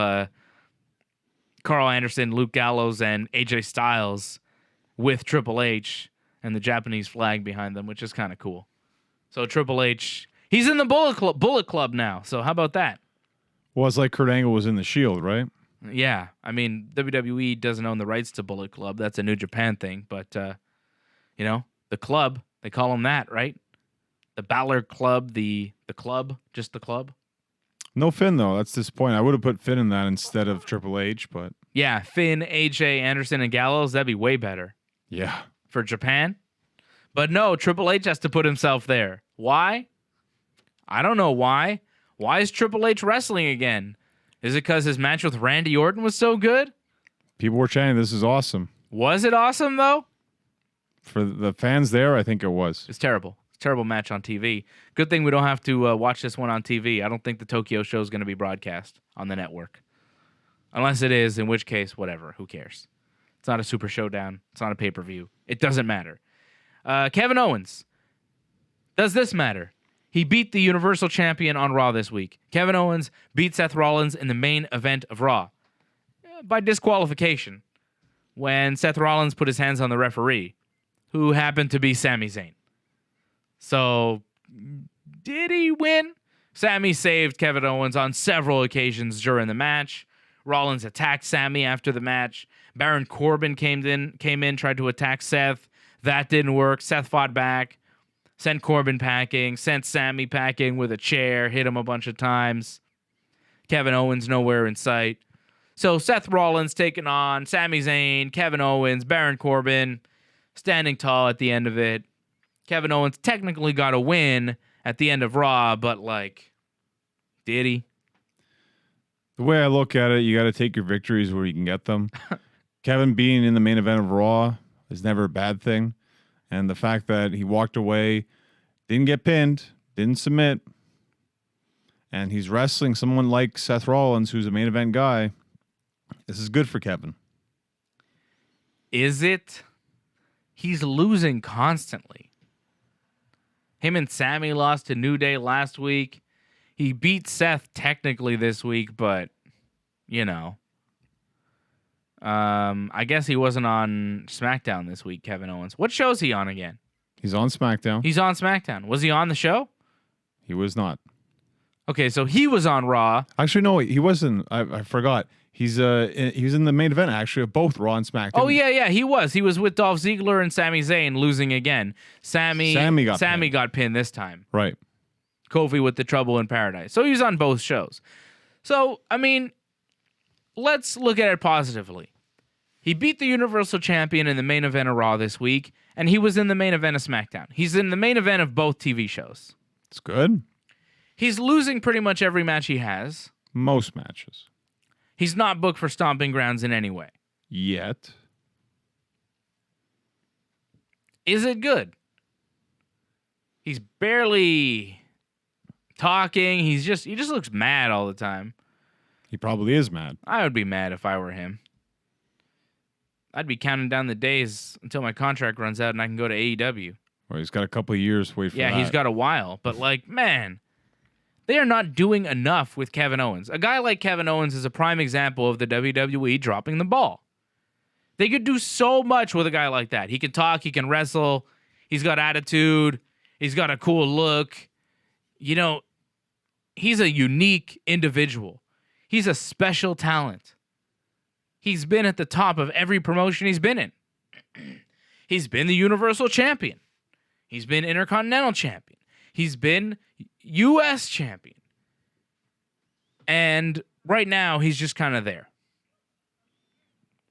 Carl Anderson, Luke Gallows, and AJ Styles with Triple H and the Japanese flag behind them, which is kind of cool. So Triple H, he's in the Bullet Club now. So how about that? Well, it's like Kurt Angle was in the Shield, right? Yeah, I mean, WWE doesn't own the rights to Bullet Club. That's a New Japan thing. But, the club, they call them that, right? The Balor Club, the club, just the club. No Finn, though. That's disappointing. I would have put Finn in that instead of Triple H, but... Yeah, Finn, AJ, Anderson, and Gallows, that'd be way better. Yeah. For Japan. But no, Triple H has to put himself there. Why? I don't know why. Why is Triple H wrestling again? Is it because his match with Randy Orton was so good? People were chanting, this is awesome. Was it awesome, though? For the fans there, I think it was. It's terrible. It's a terrible match on TV. Good thing we don't have to watch this one on TV. I don't think the Tokyo show is going to be broadcast on the network. Unless it is, in which case, whatever. Who cares? It's not a Super Showdown. It's not a pay-per-view. It doesn't matter. Kevin Owens. Does this matter? He beat the Universal Champion on Raw this week. Kevin Owens beat Seth Rollins in the main event of Raw by disqualification when Seth Rollins put his hands on the referee, who happened to be Sami Zayn. So, did he win? Sami saved Kevin Owens on several occasions during the match. Rollins attacked Sami after the match. Baron Corbin came in, tried to attack Seth. That didn't work. Seth fought back. Sent Corbin packing, sent Sami packing with a chair, hit him a bunch of times. Kevin Owens nowhere in sight. So Seth Rollins taking on Sami Zayn, Kevin Owens, Baron Corbin, standing tall at the end of it. Kevin Owens technically got a win at the end of Raw, but did he? The way I look at it, you got to take your victories where you can get them. Kevin being in the main event of Raw is never a bad thing. And the fact that he walked away, didn't get pinned, didn't submit, and he's wrestling someone like Seth Rollins, who's a main event guy, this is good for Kevin. Is it? He's losing constantly. Him and Sammy lost to New Day last week. He beat Seth technically this week, but, you know. I guess he wasn't on SmackDown this week, Kevin Owens. What show's he on again? He's on SmackDown. He's on SmackDown. Was he on the show? He was not. Okay, so he was on Raw. Actually, no, he wasn't. I forgot. He was in the main event, actually, of both Raw and SmackDown. Oh, yeah, he was. He was with Dolph Ziggler and Sami Zayn, losing again. Sammy got pinned this time. Right. Kofi with the Trouble in Paradise. So he was on both shows. So, I mean, let's look at it positively. He beat the Universal Champion in the main event of Raw this week, and he was in the main event of SmackDown. He's in the main event of both TV shows. It's good. He's losing pretty much every match he has. Most matches. He's not booked for Stomping Grounds in any way. Yet. Is it good? He's barely talking. He just looks mad all the time. He probably is mad. I would be mad if I were him. I'd be counting down the days until my contract runs out and I can go to AEW. Well, he's got a couple of years to wait for that. Yeah, he's got a while. But, like, man, they are not doing enough with Kevin Owens. A guy like Kevin Owens is a prime example of the WWE dropping the ball. They could do so much with a guy like that. He can talk, he can wrestle, he's got attitude, he's got a cool look. You know, he's a unique individual. He's a special talent. He's been at the top of every promotion he's been in. He's been the Universal Champion. He's been Intercontinental Champion. He's been U.S. Champion. And right now, he's just kind of there.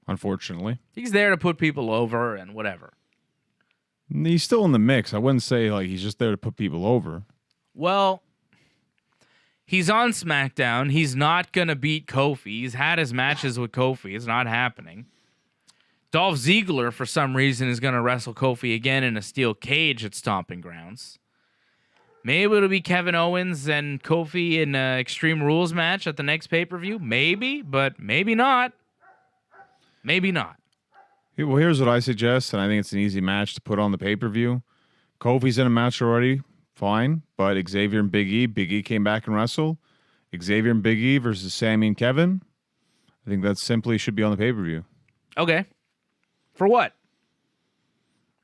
Unfortunately. He's there to put people over and whatever. He's still in the mix. I wouldn't say like he's just there to put people over. Well, he's on SmackDown. He's not going to beat Kofi. He's had his matches with Kofi. It's not happening. Dolph Ziggler, for some reason, is going to wrestle Kofi again in a steel cage at Stomping Grounds. Maybe it'll be Kevin Owens and Kofi in an Extreme Rules match at the next pay-per-view. Maybe, but maybe not. Maybe not. Well, here's what I suggest, and I think it's an easy match to put on the pay-per-view. Kofi's in a match already. Fine, but Xavier and Big E. Big E came back and wrestled. Xavier and Big E versus Sammy and Kevin. I think that simply should be on the pay-per-view. Okay. For what?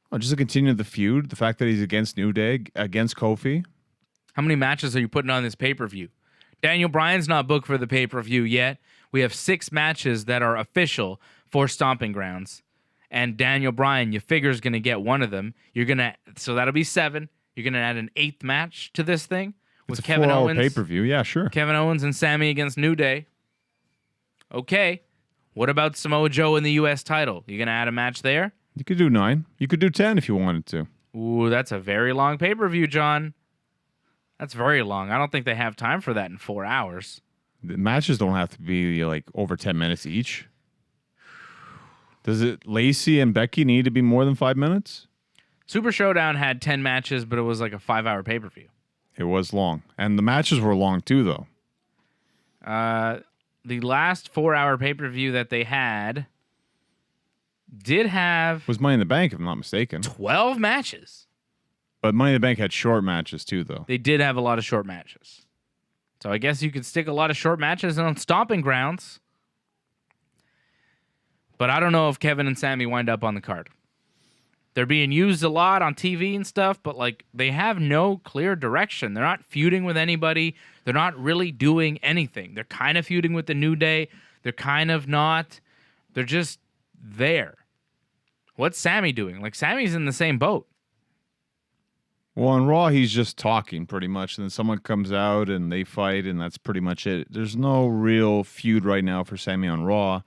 Well, just to continue the feud. The fact that he's against New Day, against Kofi. How many matches are you putting on this pay-per-view? Daniel Bryan's not booked for the pay-per-view yet. We have 6 matches that are official for Stomping Grounds. And Daniel Bryan, you figure, is going to get one of them. So that'll be 7. You're going to add an 8th match to this thing with Kevin Owens. Pay-per-view, yeah, sure. Kevin Owens and Sammy against New Day. Okay. What about Samoa Joe in the U.S. title? You going to add a match there? You could do 9. You could do 10 if you wanted to. Ooh, that's a very long pay-per-view, John. That's very long. I don't think they have time for that in 4 hours. The matches don't have to be like over 10 minutes each. Does it Lacey and Becky need to be more than 5 minutes? Super Showdown had 10 matches, but it was like a 5-hour pay-per-view. It was long. And the matches were long too, though. The last 4-hour pay-per-view that they had did have... was Money in the Bank, if I'm not mistaken. 12 matches. But Money in the Bank had short matches too, though. They did have a lot of short matches. So I guess you could stick a lot of short matches on Stomping Grounds. But I don't know if Kevin and Sammy wind up on the card. They're being used a lot on TV and stuff, but like they have no clear direction. They're not feuding with anybody. They're not really doing anything. They're kind of feuding with the New Day. They're kind of not. They're just there. What's Sammy doing? Like Sammy's in the same boat. Well, on Raw, he's just talking pretty much, and then someone comes out and they fight, and that's pretty much it. There's no real feud right now for Sammy on Raw.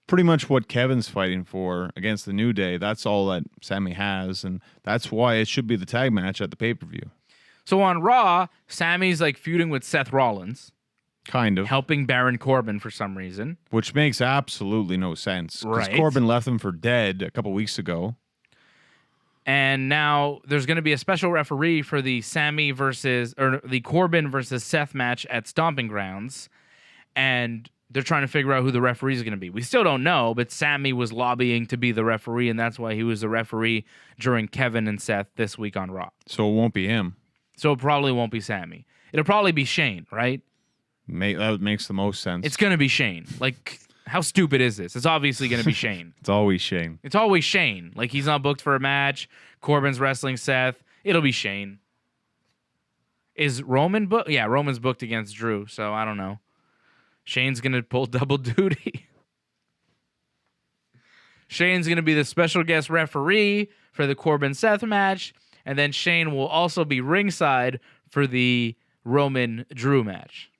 Pretty much what Kevin's fighting for against the New Day, that's all that Sammy has, and that's why it should be the tag match at the pay-per-view. So on Raw, Sammy's like feuding with Seth Rollins. Kind of. helping Baron Corbin for some reason. Which makes absolutely no sense. Because Right. Corbin left him for dead a couple weeks ago. And now there's going to be a special referee for the the Corbin versus Seth match at Stomping Grounds. And they're trying to figure out who the referee is going to be. We still don't know, but Sammy was lobbying to be the referee, and that's why he was the referee during Kevin and Seth this week on Raw. So it won't be him. So it probably won't be Sammy. It'll probably be Shane, right? That makes the most sense. It's going to be Shane. Like, how stupid is this? It's obviously going to be Shane. It's always Shane. It's always Shane. Like, he's not booked for a match. Corbin's wrestling Seth. It'll be Shane. Is Roman booked? Yeah, Roman's booked against Drew, so I don't know. Shane's going to pull double duty. Shane's going to be the special guest referee for the Corbin-Seth match, and then Shane will also be ringside for the Roman-Drew match.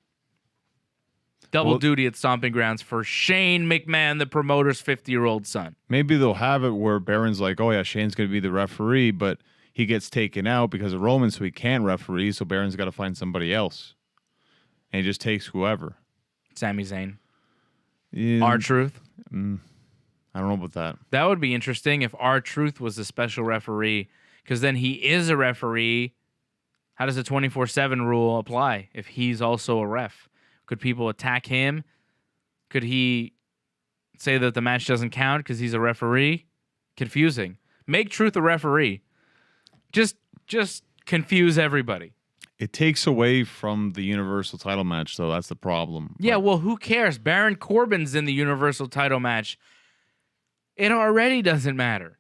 Double duty at Stomping Grounds for Shane McMahon, the promoter's 50-year-old son. Maybe they'll have it where Baron's like, oh, yeah, Shane's going to be the referee, but he gets taken out because of Roman, so he can't referee, so Baron's got to find somebody else. And he just takes whoever. Sami Zayn. Yeah, R-Truth. I don't know about that. That would be interesting if R-Truth was the special referee, because then he is a referee. How does the 24/7 rule apply if he's also a ref? Could people attack him? Could he say that the match doesn't count because he's a referee? Confusing. Make Truth a referee. Just confuse everybody. It takes away from the Universal title match, though. That's the problem. Yeah, well, who cares? Baron Corbin's in the Universal title match. It already doesn't matter.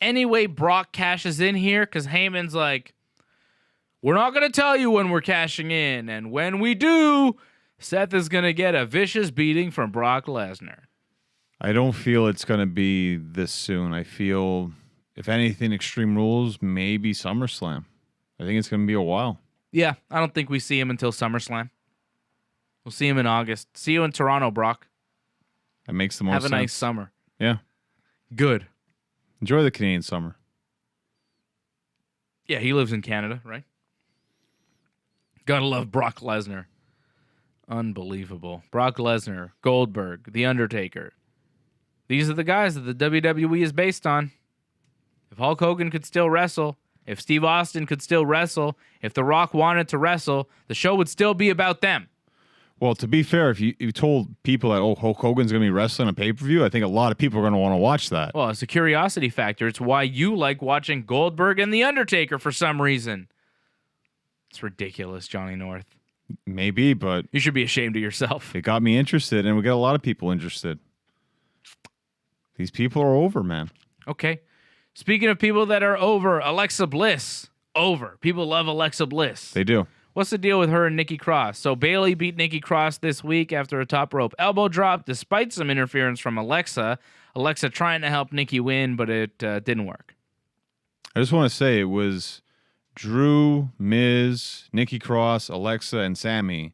Anyway, Brock cashes in here because Heyman's like, we're not going to tell you when we're cashing in. And when we do, Seth is going to get a vicious beating from Brock Lesnar. I don't feel it's going to be this soon. I feel, if anything, Extreme Rules, maybe SummerSlam. I think it's going to be a while. Yeah, I don't think we see him until SummerSlam. We'll see him in August. See you in Toronto, Brock. That makes the most sense. Have a nice summer. Yeah. Good. Enjoy the Canadian summer. Yeah, he lives in Canada, right? Gotta love Brock Lesnar. Unbelievable. Brock Lesnar, Goldberg, The Undertaker. These are the guys that the WWE is based on. If Hulk Hogan could still wrestle, if Steve Austin could still wrestle, if The Rock wanted to wrestle, the show would still be about them. Well, to be fair, if you told people that, oh, Hulk Hogan's going to be wrestling a pay-per-view, I think a lot of people are going to want to watch that. Well, it's a curiosity factor. It's why you like watching Goldberg and The Undertaker for some reason. It's ridiculous, Johnny North. Maybe, but You should be ashamed of yourself. it got me interested, and we got a lot of people interested. These people are over, man. Okay. Speaking of people that are over, Alexa Bliss. Over. People love Alexa Bliss. They do. What's the deal with her and Nikki Cross? So Bayley beat Nikki Cross this week after a top rope elbow drop, despite some interference from Alexa. Alexa trying to help Nikki win, but it didn't work. I just want to say it was Drew, Miz, Nikki Cross, Alexa, and Sammy.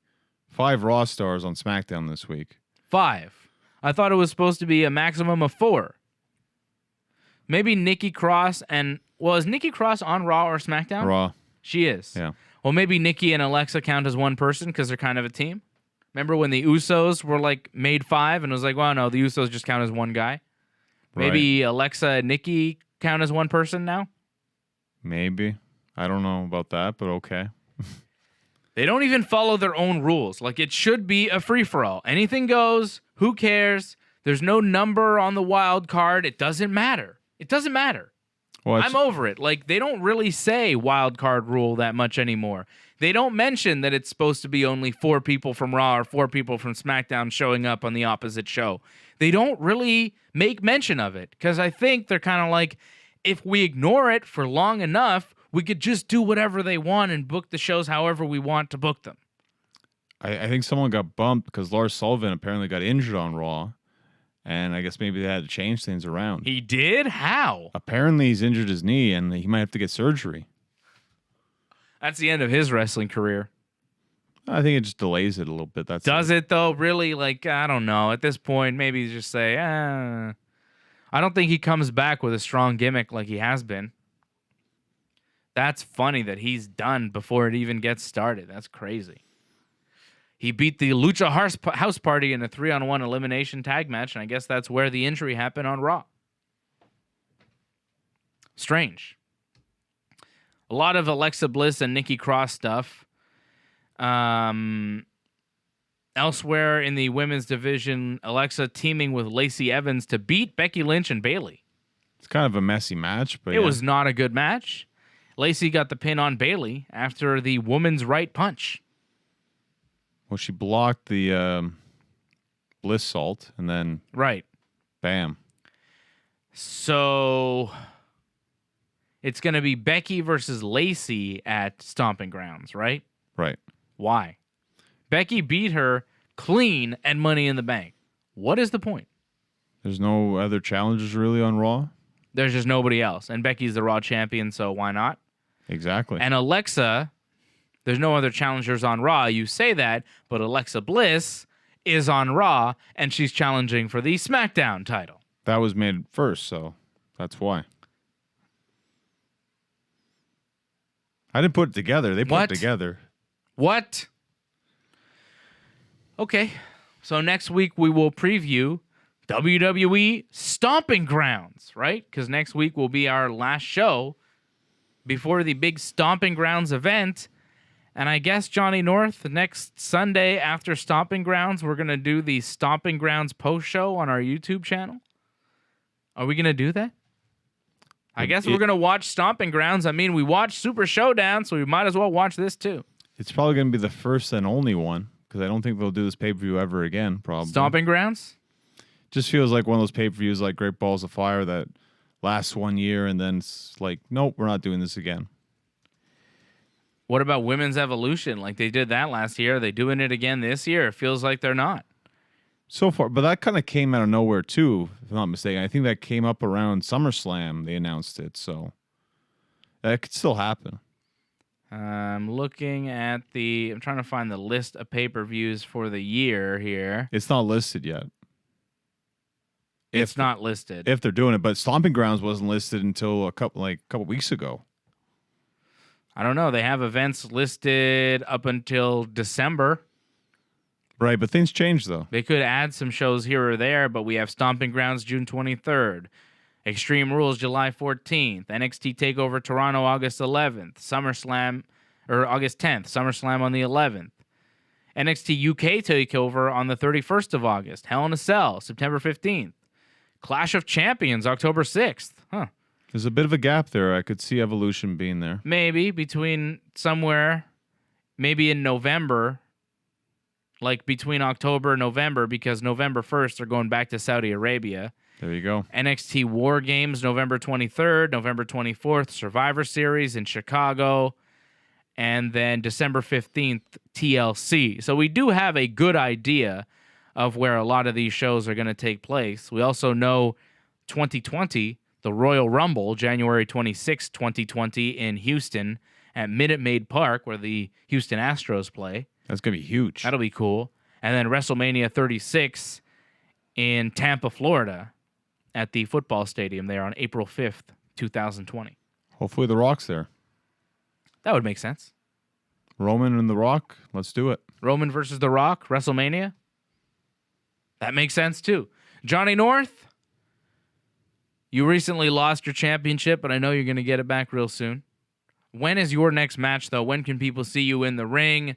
5 Raw stars on SmackDown this week. 5. I thought it was supposed to be a maximum of 4. Maybe Nikki Cross and... Well, is Nikki Cross on Raw or SmackDown? Raw. She is. Yeah. Well, maybe Nikki and Alexa count as one person because they're kind of a team. Remember when the Usos were like made 5 and it was like, well, no, the Usos just count as one guy. Maybe Alexa and Nikki count as one person now? Maybe. I don't know about that, but okay. They don't even follow their own rules. Like, it should be a free-for-all. Anything goes. Who cares? There's no number on the wild card. It doesn't matter. It doesn't matter. Well, I'm over it. Like, they don't really say wild card rule that much anymore. They don't mention that it's supposed to be only 4 people from Raw or 4 people from SmackDown showing up on the opposite show. They don't really make mention of it because I think they're kind of like, if we ignore it for long enough, we could just do whatever they want and book the shows however we want to book them. I think someone got bumped because Lars Sullivan apparently got injured on Raw. And I guess maybe they had to change things around. He did? How? Apparently he's injured his knee and he might have to get surgery. That's the end of his wrestling career. I think it just delays it a little bit. Does it though? Really? Like, I don't know. At this point, maybe just say, I don't think he comes back with a strong gimmick like he has been. That's funny that he's done before it even gets started. That's crazy. He beat the Lucha House Party in a 3-on-1 elimination tag match, and I guess that's where the injury happened on Raw. Strange. A lot of Alexa Bliss and Nikki Cross stuff. Elsewhere in the women's division, Alexa teaming with Lacey Evans to beat Becky Lynch and Bayley. It's kind of a messy match, but it was not a good match. Lacey got the pin on Bayley after the woman's right punch. Well, she blocked the Bliss salt, and then bam. So it's going to be Becky versus Lacey at Stomping Grounds, right? Right. Why? Becky beat her clean at Money in the Bank. What is the point? There's no other challengers really on Raw? There's just nobody else. And Becky's the Raw champion, so why not? Exactly. And Alexa, there's no other challengers on Raw. You say that, but Alexa Bliss is on Raw, and she's challenging for the Smackdown title. That was made first, so that's why. I didn't put it together. They put it together. What? Okay. So next week we will preview WWE Stomping Grounds, right? Because next week will be our last show before the big Stomping Grounds event. And I guess, Johnny North, next Sunday after Stomping Grounds, we're going to do the Stomping Grounds post-show on our YouTube channel. Are we going to do that? I guess we're going to watch Stomping Grounds. I mean, we watched Super Showdown, so we might as well watch this too. It's probably going to be the first and only one, because I don't think they'll do this pay-per-view ever again, probably. Stomping Grounds? Just feels like one of those pay-per-views like Great Balls of Fire that lasts 1 year and then it's like, nope, we're not doing this again. What about Women's Evolution? Like they did that last year. Are they doing it again this year? It feels like they're not. So far, but that kind of came out of nowhere too, if I'm not mistaken. I think that came up around SummerSlam. They announced it, so that could still happen. I'm looking at I'm trying to find the list of pay-per-views for the year here. It's not listed yet. It's not listed. If they're doing it, but Stomping Grounds wasn't listed until a couple weeks ago. I don't know. They have events listed up until December. Right, but things change, though. They could add some shows here or there, but we have Stomping Grounds June 23rd, Extreme Rules July 14th, NXT TakeOver Toronto August 11th, SummerSlam, or August 10th, SummerSlam on the 11th, NXT UK TakeOver on the 31st of August, Hell in a Cell September 15th, Clash of Champions October 6th. Huh. There's a bit of a gap there. I could see Evolution being there. Maybe between somewhere, maybe in November. Like between October and November, because November 1st, they're going back to Saudi Arabia. There you go. NXT War Games, November 23rd, November 24th, Survivor Series in Chicago, and then December 15th, TLC. So we do have a good idea of where a lot of these shows are going to take place. We also know 2020, the Royal Rumble, January 26th, 2020 in Houston at Minute Maid Park, where the Houston Astros play. That's going to be huge. That'll be cool. And then WrestleMania 36 in Tampa, Florida at the football stadium there on April 5th, 2020. Hopefully The Rock's there. That would make sense. Roman and The Rock, let's do it. Roman versus The Rock, WrestleMania. That makes sense too. Johnny North, you recently lost your championship, but I know you're going to get it back real soon. When is your next match, though? When can people see you in the ring?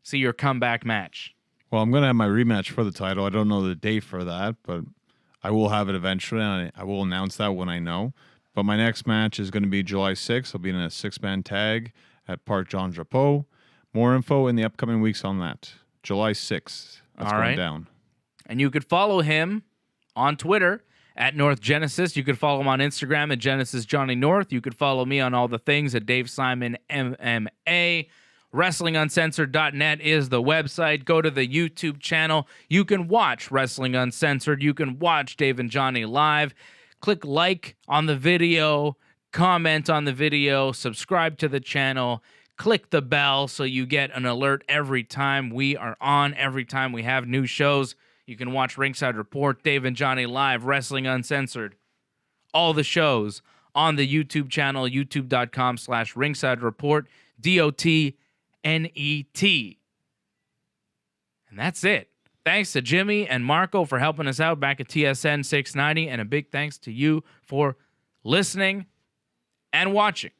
See your comeback match? Well, I'm going to have my rematch for the title. I don't know the date for that, but I will have it eventually, and I will announce that when I know. But my next match is going to be July 6th. I'll be in a 6-man tag at Park Jean Drapeau. More info in the upcoming weeks on that. July 6th. That's going down. And you could follow him on Twitter at North Genesis. You could follow him on Instagram at Genesis Johnny North. You could follow me on all the things at Dave Simon MMA. WrestlingUncensored.net is the website. Go to the YouTube channel. You can watch Wrestling Uncensored. You can watch Dave and Johnny live. Click like on the video, comment on the video, subscribe to the channel, click the bell so you get an alert every time we are on, every time we have new shows. You can watch Ringside Report, Dave and Johnny live, Wrestling Uncensored. All the shows on the YouTube channel, youtube.com/Ringside Report, DOTNET. And that's it. Thanks to Jimmy and Marco for helping us out back at TSN 690. And a big thanks to you for listening and watching.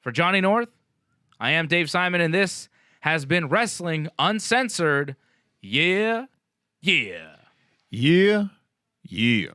For Johnny North, I am Dave Simon, and this has been Wrestling Uncensored. Yeah, yeah. Yeah, yeah.